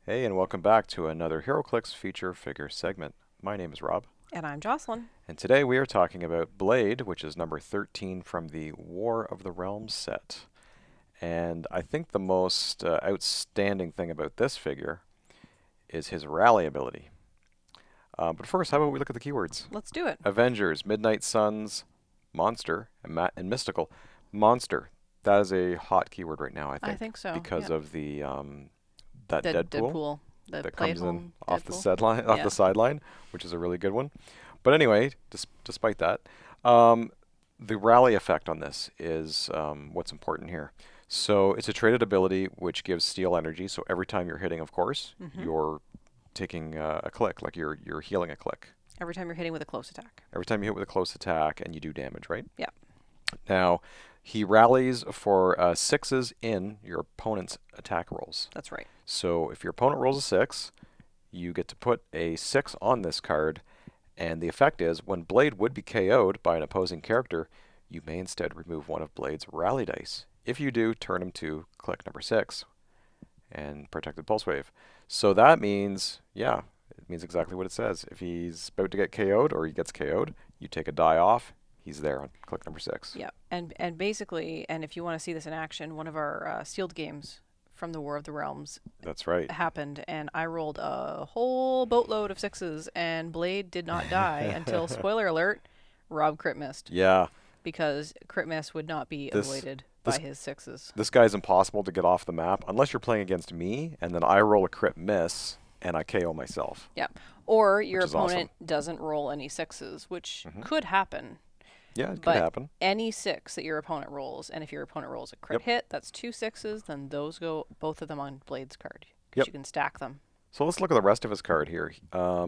Hey, and welcome back to another HeroClix feature figure segment. My name is Rob, And I'm Jocelyn. and today we are talking about Blade, which is number 13 from the War of the Realms set. And I think the most outstanding thing about this figure is his rally ability. But first, how about we look at the keywords? Let's do it. Avengers, Midnight Suns, Monster, and Mystical. Monster, that is a hot keyword right now, I I think, think so. because Yeah. of that Deadpool Deadpool. The that play at comes in home off the Deadpool. sideline, off Yeah. the sideline, which is a really good one. But anyway, despite that, um, the rally effect on this is what's important here. So it's a traded ability which gives steal energy. So every time you're hitting, of course, hmm you're taking a click, like you're healing a click. Every time you're hitting with a close attack. Every time you hit with a close attack and you do damage, right? Yeah. Now, he rallies for sixes in your opponent's attack rolls. That's right. So if your opponent rolls a six, you get to put a 6 on this card, and the effect is when Blade would be KO'd by an opposing character, you may instead remove one of Blade's rally dice. If you do, turn him to click number 6 and protected pulse wave. So that means, yeah, it means exactly what it says. If he's about to get KO'd or he gets KO'd, you take a die off, he's there on click number 6. Yeah. And basically, and if you want to see this in action, one of our sealed games from the War of the Realms That's right. happened, and I rolled a whole boatload of sixes, and Blade did not die until, spoiler alert, Rob crit missed. Yeah, Because crit miss would not be this avoided by this his sixes. this guy's impossible to get off the map unless you're playing against me, and then I roll a crit miss and I KO myself, Yeah. Or your which is awesome. opponent doesn't roll any sixes, which hmm could happen. Yeah, it could But happen. any six that your opponent rolls, and if your opponent rolls a crit Yep. hit, that's two sixes, then those go, both of them on Blade's card. Because Yep. you can stack them. So let's look at the rest of his card here.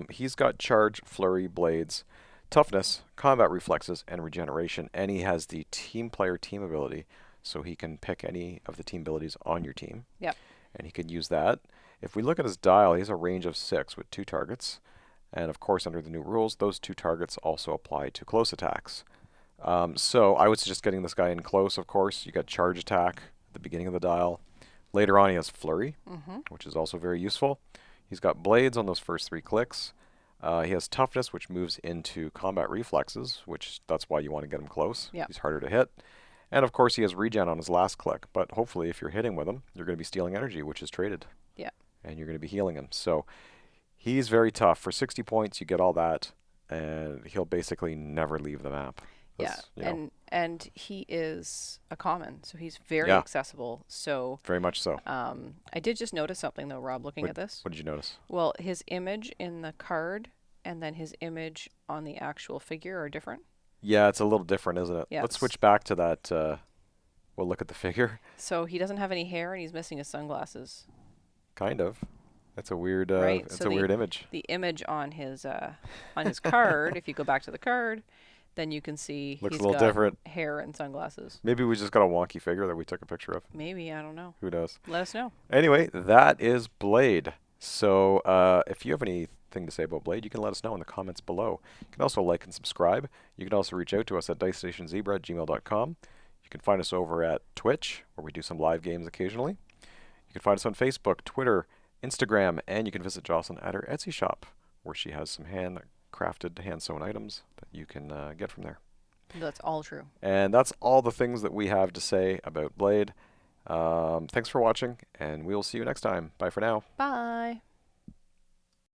He's got charge, flurry, blades, toughness, combat reflexes, and regeneration, and he has the team player team ability, so he can pick any of the team abilities on your team, Yep. and he can use that. If we look at his dial, he has a range of 6 with 2 targets, and of course, under the new rules, those 2 targets also apply to close attacks. So I would suggest getting this guy in close, of course. You got charge attack at the beginning of the dial. Later on, he has flurry, Mm-hmm. which is also very useful. He's got blades on those first 3 clicks. He has toughness, which moves into combat reflexes, which that's why you want to get him close. Yep. He's harder to hit. And of course, he has regen on his last click. But hopefully, if you're hitting with him, you're going to be stealing energy, which is traded. Yeah. And you're going to be healing him. So he's very tough. For 60 points, you get all that, and he'll basically never leave the map. Yeah. You know, And he is a common, so he's very yeah, accessible. So very much so. I did just notice something, though, Rob, looking What, at this. what did you notice? Well, his image in the card and then his image on the actual figure are different. Yeah, it's a little different, isn't it? Let's Yes. switch back to that. We'll look at the figure. So he doesn't have any hair and he's missing his sunglasses. Kind of. That's a weird. Right. It's So a weird image. the image on his card, if you go back to the card, then you can see Looks he's a little got different. hair and sunglasses. Maybe we just got a wonky figure that we took a picture of. Maybe, I don't know. Who knows? Let us know. Anyway, that is Blade. So if you have anything to say about Blade, you can let us know in the comments below. You can also like and subscribe. You can also reach out to us at dicestationzebra@gmail.com. You can find us over at Twitch, where we do some live games occasionally. You can find us on Facebook, Twitter, Instagram, and you can visit Jocelyn at her Etsy shop, where she has some handcrafted, hand-sewn items that you can get from there. That's all true. And that's all the things that we have to say about Blade. Thanks for watching, and we'll see you next time. Bye for now. Bye.